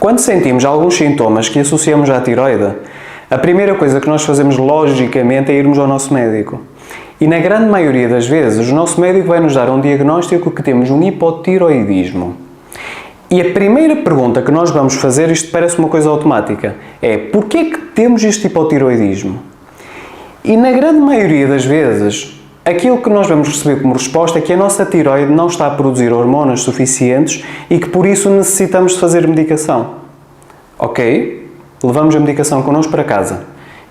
Quando sentimos alguns sintomas que associamos à tiroide, a primeira coisa que nós fazemos logicamente é irmos ao nosso médico. E na grande maioria das vezes, o nosso médico vai nos dar um diagnóstico que temos um hipotiroidismo. E a primeira pergunta que nós vamos fazer, isto parece uma coisa automática, é: porquê que temos este hipotiroidismo? E na grande maioria das vezes, aquilo que nós vamos receber como resposta é que a nossa tiroide não está a produzir hormonas suficientes e que por isso necessitamos de fazer medicação. Ok? Levamos a medicação connosco para casa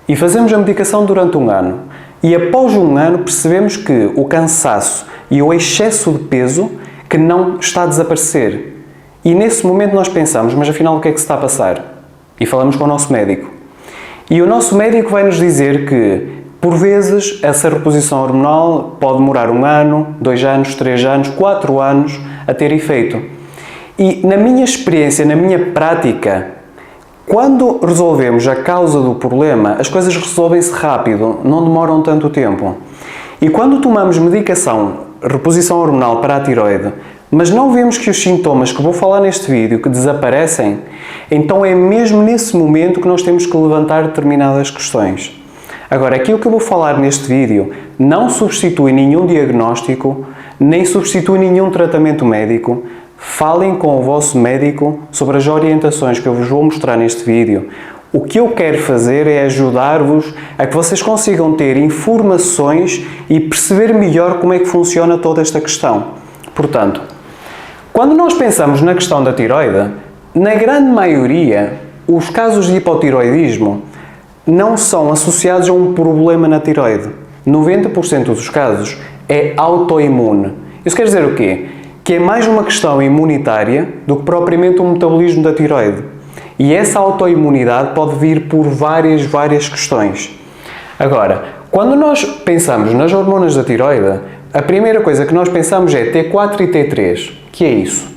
e fazemos a medicação durante um ano. E após um ano percebemos que o cansaço e o excesso de peso que não está a desaparecer. E nesse momento nós pensamos, mas afinal o que é que se está a passar? E falamos com o nosso médico. E o nosso médico vai nos dizer que, por vezes, essa reposição hormonal pode demorar 1 ano, 2 anos, 3 anos, 4 anos a ter efeito. E na minha experiência, na minha prática, quando resolvemos a causa do problema, as coisas resolvem-se rápido, não demoram tanto tempo. E quando tomamos medicação, reposição hormonal para a tiroide, mas não vemos que os sintomas que vou falar neste vídeo que desaparecem, então é mesmo nesse momento que nós temos que levantar determinadas questões. Agora, aquilo que eu vou falar neste vídeo não substitui nenhum diagnóstico, nem substitui nenhum tratamento médico. Falem com o vosso médico sobre as orientações que eu vos vou mostrar neste vídeo. O que eu quero fazer é ajudar-vos a que vocês consigam ter informações e perceber melhor como é que funciona toda esta questão. Portanto, quando nós pensamos na questão da tiroide, na grande maioria, os casos de hipotiroidismo não são associados a um problema na tiroide. 90% dos casos é autoimune. Isso quer dizer o quê? Que é mais uma questão imunitária do que propriamente o metabolismo da tiroide. E essa autoimunidade pode vir por várias questões. Agora, quando nós pensamos nas hormonas da tiroide, a primeira coisa que nós pensamos é T4 e T3. O que é isso?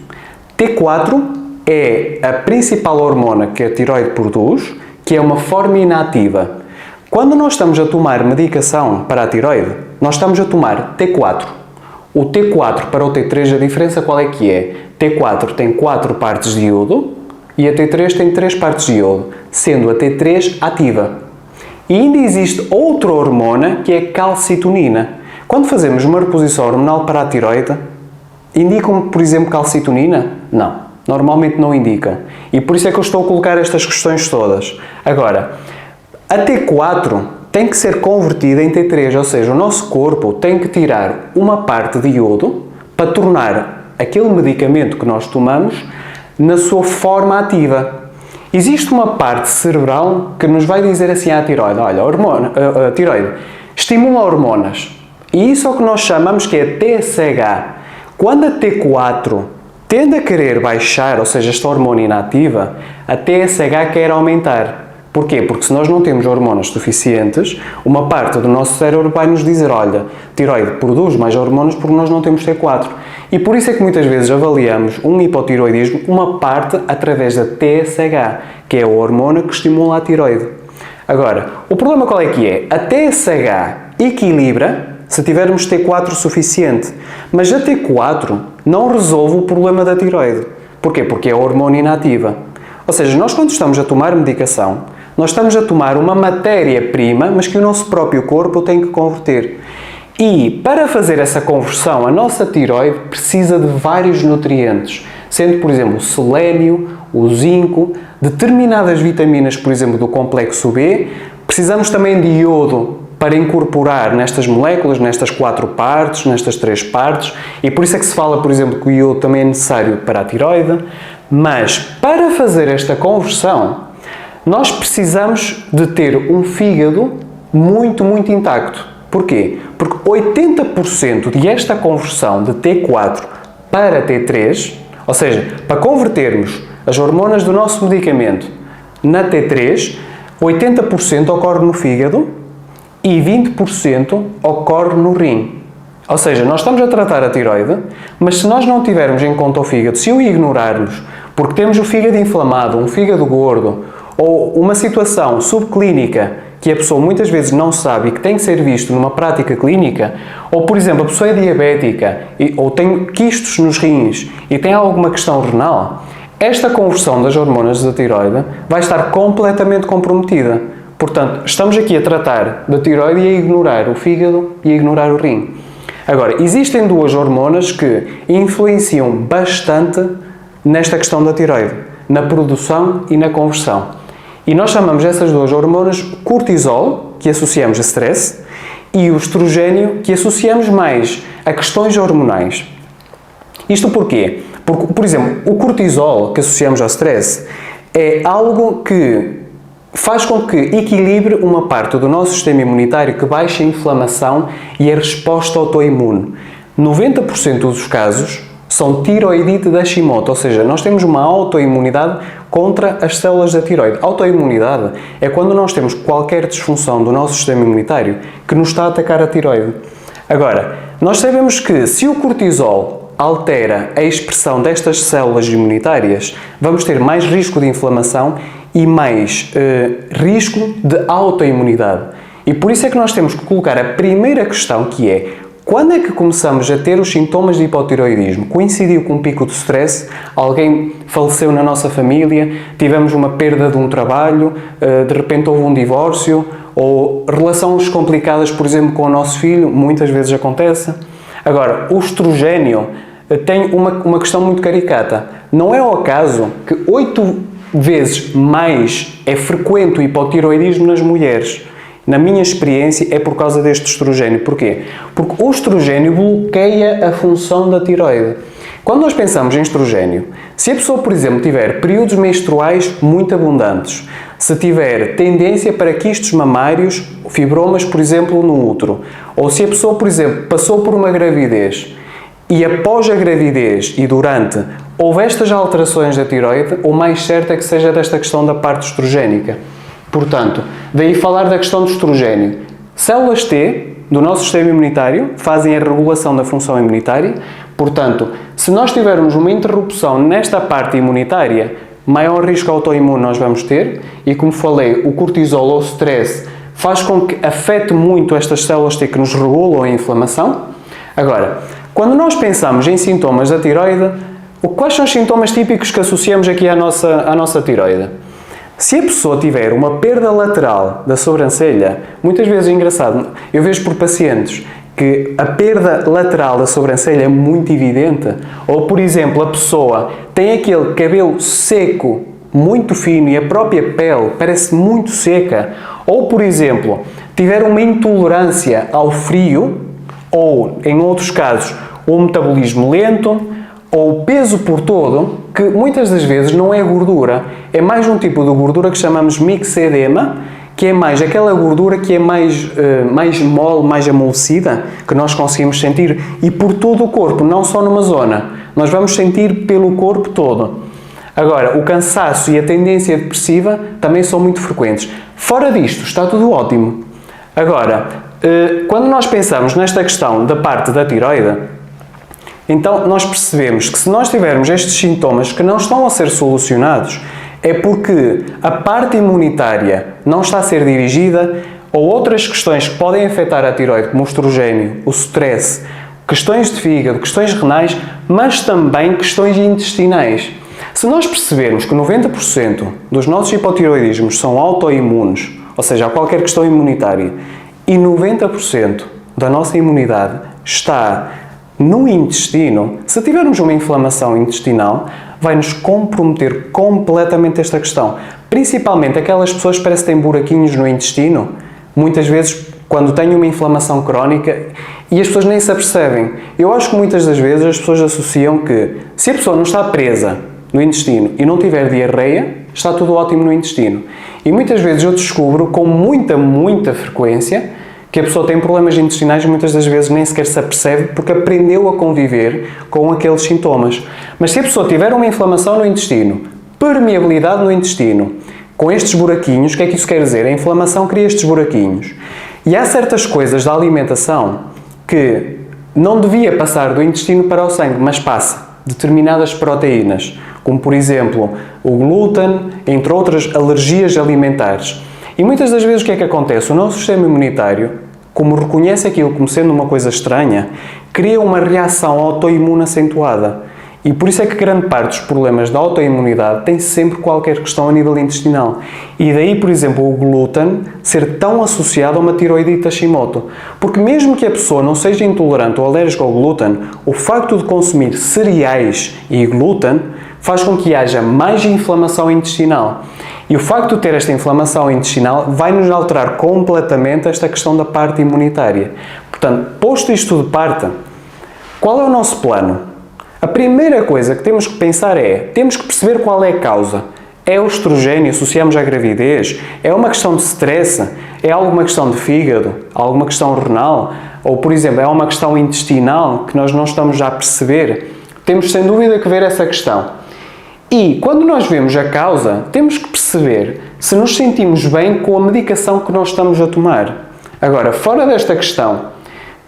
T4 é a principal hormona que a tiroide produz, que é uma forma inativa. Quando nós estamos a tomar medicação para a tiroide, nós estamos a tomar T4. O T4 para o T3, a diferença qual é que é? T4 tem 4 partes de iodo e a T3 tem 3 partes de iodo, sendo a T3 ativa. E ainda existe outra hormona que é a calcitonina. Quando fazemos uma reposição hormonal para a tiroide, indicam, por exemplo, calcitonina? Não, normalmente não indicam. E por isso é que eu estou a colocar estas questões todas. Agora, a T4 tem que ser convertida em T3, ou seja, o nosso corpo tem que tirar uma parte de iodo para tornar aquele medicamento que nós tomamos na sua forma ativa. Existe uma parte cerebral que nos vai dizer assim à tiroide: olha, a tiroide estimula hormonas. E isso é o que nós chamamos que é TSH. Quando a T4 tende a querer baixar, ou seja, esta hormona inativa, a TSH quer aumentar. Porquê? Porque se nós não temos hormonas suficientes, uma parte do nosso cérebro vai nos dizer: olha, tiroide produz mais hormonas porque nós não temos T4. E por isso é que muitas vezes avaliamos um hipotiroidismo, uma parte através da TSH, que é a hormona que estimula a tiroide. Agora, o problema qual é que é? A TSH equilibra se tivermos T4 suficiente, mas a T4 não resolve o problema da tiroide. Porquê? Porque é a hormona inativa. Ou seja, nós quando estamos a tomar medicação, nós estamos a tomar uma matéria-prima, mas que o nosso próprio corpo tem que converter. E para fazer essa conversão, a nossa tiroide precisa de vários nutrientes, sendo, por exemplo, o selênio, o zinco, determinadas vitaminas, por exemplo, do complexo B. Precisamos também de iodo para incorporar nestas moléculas, nestas 4 partes, nestas 3 partes, e por isso é que se fala, por exemplo, que o iodo também é necessário para a tiroide. Mas para fazer esta conversão, nós precisamos de ter um fígado muito intacto. Porquê? Porque 80% desta conversão de T4 para T3, ou seja, para convertermos as hormonas do nosso medicamento na T3, 80% ocorre no fígado e 20% ocorre no rim. Ou seja, nós estamos a tratar a tiroide, mas se nós não tivermos em conta o fígado, se o ignorarmos, porque temos o fígado inflamado, um fígado gordo, ou uma situação subclínica que a pessoa muitas vezes não sabe e que tem que ser visto numa prática clínica, ou por exemplo, a pessoa é diabética ou tem quistos nos rins e tem alguma questão renal, esta conversão das hormonas da tiroide vai estar completamente comprometida. Portanto, estamos aqui a tratar da tiroide e a ignorar o fígado e a ignorar o rim. Agora, existem duas hormonas que influenciam bastante nesta questão da tiroide, na produção e na conversão. E nós chamamos essas duas hormonas cortisol, que associamos a stress, e o estrogênio, que associamos mais a questões hormonais. Isto porquê? Porque, por exemplo, o cortisol, que associamos ao stress, é algo que faz com que equilibre uma parte do nosso sistema imunitário que baixa a inflamação e a resposta autoimune. 90% dos casos são tiroidite de Hashimoto, ou seja, nós temos uma autoimunidade contra as células da tiroide. Autoimunidade é quando nós temos qualquer disfunção do nosso sistema imunitário que nos está a atacar a tiroide. Agora, nós sabemos que se o cortisol altera a expressão destas células imunitárias, vamos ter mais risco de inflamação e mais risco de autoimunidade. E por isso é que nós temos que colocar a primeira questão, que é: quando é que começamos a ter os sintomas de hipotiroidismo? Coincidiu com um pico de stress? Alguém faleceu na nossa família? Tivemos uma perda de um trabalho? De repente houve um divórcio? Ou relações complicadas, por exemplo, com o nosso filho? Muitas vezes acontece. Agora, o estrogênio tem uma questão muito caricata. Não é ao acaso que 8 vezes mais é frequente o hipotiroidismo nas mulheres. Na minha experiência, é por causa deste estrogênio. Porquê? Porque o estrogênio bloqueia a função da tiroide. Quando nós pensamos em estrogênio, se a pessoa, por exemplo, tiver períodos menstruais muito abundantes, se tiver tendência para quistos mamários, fibromas, por exemplo, no útero, ou se a pessoa, por exemplo, passou por uma gravidez e após a gravidez e durante houve estas alterações da tiroide, o mais certo é que seja desta questão da parte estrogénica. Portanto, daí falar da questão do estrogênio. Células T do nosso sistema imunitário fazem a regulação da função imunitária. Portanto, se nós tivermos uma interrupção nesta parte imunitária, maior risco autoimune nós vamos ter. E como falei, o cortisol ou o stress faz com que afete muito estas células T que nos regulam a inflamação. Agora, quando nós pensamos em sintomas da tiroide, quais são os sintomas típicos que associamos aqui à nossa tiroide? Se a pessoa tiver uma perda lateral da sobrancelha, muitas vezes é engraçado, eu vejo por pacientes que a perda lateral da sobrancelha é muito evidente, ou por exemplo, a pessoa tem aquele cabelo seco, muito fino e a própria pele parece muito seca, ou por exemplo, tiver uma intolerância ao frio, ou em outros casos, o metabolismo lento, ou o peso por todo, que muitas das vezes não é gordura, é mais um tipo de gordura que chamamos mixedema, que é mais aquela gordura que é mais mole, mais amolecida, que nós conseguimos sentir, e por todo o corpo, não só numa zona, nós vamos sentir pelo corpo todo. Agora, o cansaço e a tendência depressiva também são muito frequentes. Fora disto, está tudo ótimo. Agora, quando nós pensamos nesta questão da parte da tiroide, então nós percebemos que se nós tivermos estes sintomas que não estão a ser solucionados, é porque a parte imunitária não está a ser dirigida, ou outras questões que podem afetar a tiroide, como o estrogênio, o stress, questões de fígado, questões renais, mas também questões intestinais. Se nós percebermos que 90% dos nossos hipotiroidismos são autoimunes, ou seja, há qualquer questão imunitária, e 90% da nossa imunidade está no intestino, se tivermos uma inflamação intestinal, vai-nos comprometer completamente esta questão. Principalmente aquelas pessoas que parecem que têm buraquinhos no intestino, muitas vezes quando têm uma inflamação crónica, e as pessoas nem se apercebem. Eu acho que muitas das vezes as pessoas associam que se a pessoa não está presa no intestino e não tiver diarreia, está tudo ótimo no intestino. E muitas vezes eu descubro com muita frequência que a pessoa tem problemas intestinais e muitas das vezes nem sequer se apercebe porque aprendeu a conviver com aqueles sintomas. Mas se a pessoa tiver uma inflamação no intestino, permeabilidade no intestino, com estes buraquinhos, o que é que isso quer dizer? A inflamação cria estes buraquinhos. E há certas coisas da alimentação que não devia passar do intestino para o sangue, mas passa. Determinadas proteínas, como por exemplo o glúten, entre outras alergias alimentares. E muitas das vezes o que é que acontece? O nosso sistema imunitário, como reconhece aquilo como sendo uma coisa estranha, cria uma reação autoimune acentuada. E por isso é que grande parte dos problemas da autoimunidade tem sempre qualquer questão a nível intestinal. E daí, por exemplo, o glúten ser tão associado a uma tiroidite Hashimoto. Porque mesmo que a pessoa não seja intolerante ou alérgica ao glúten, o facto de consumir cereais e glúten faz com que haja mais inflamação intestinal. E o facto de ter esta inflamação intestinal vai-nos alterar completamente esta questão da parte imunitária. Portanto, posto isto de parte, qual é o nosso plano? A primeira coisa que temos que pensar temos que perceber qual é a causa. É o estrogênio, associamos à gravidez? É uma questão de stress? É alguma questão de fígado? Alguma questão renal? Ou, por exemplo, é uma questão intestinal que nós não estamos já a perceber? Temos, sem dúvida, que ver essa questão. E, quando nós vemos a causa, temos que perceber se nos sentimos bem com a medicação que nós estamos a tomar. Agora, fora desta questão,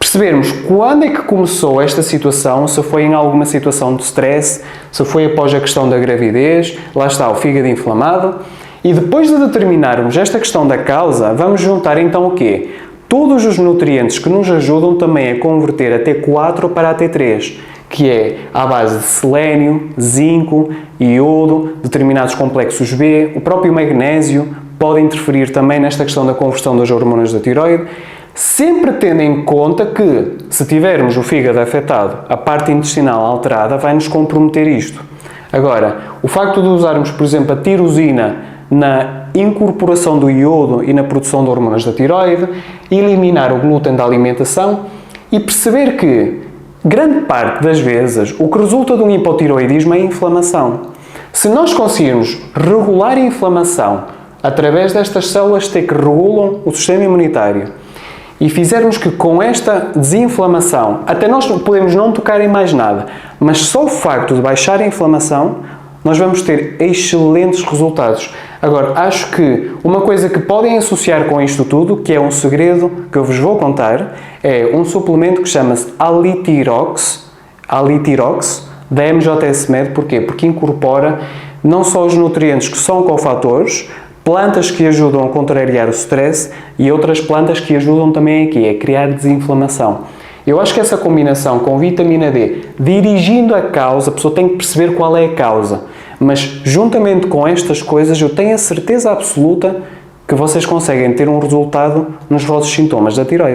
percebermos quando é que começou esta situação, se foi em alguma situação de stress, se foi após a questão da gravidez, lá está o fígado inflamado, e depois de determinarmos esta questão da causa, vamos juntar então o quê? Todos os nutrientes que nos ajudam também a converter a T4 para a T3, que é à base de selênio, zinco, iodo, determinados complexos B, o próprio magnésio pode interferir também nesta questão da conversão das hormonas da tiroide, sempre tendo em conta que, se tivermos o fígado afetado, a parte intestinal alterada, vai nos comprometer isto. Agora, o facto de usarmos, por exemplo, a tirosina na incorporação do iodo e na produção de hormonas da tiroide, eliminar o glúten da alimentação e perceber que, grande parte das vezes, o que resulta de um hipotiroidismo é a inflamação. Se nós conseguirmos regular a inflamação através destas células T que regulam o sistema imunitário, e fizermos que com esta desinflamação, até nós podemos não tocar em mais nada, mas só o facto de baixar a inflamação, nós vamos ter excelentes resultados. Agora, acho que uma coisa que podem associar com isto tudo, que é um segredo que eu vos vou contar, é um suplemento que chama-se Alitirox, da MJS Med. Porquê? Porque incorpora não só os nutrientes que são cofatores, plantas que ajudam a contrariar o stress e outras plantas que ajudam também aqui a criar desinflamação. Eu acho que essa combinação com vitamina D, dirigindo a causa, a pessoa tem que perceber qual é a causa, mas juntamente com estas coisas eu tenho a certeza absoluta que vocês conseguem ter um resultado nos vossos sintomas da tiroide.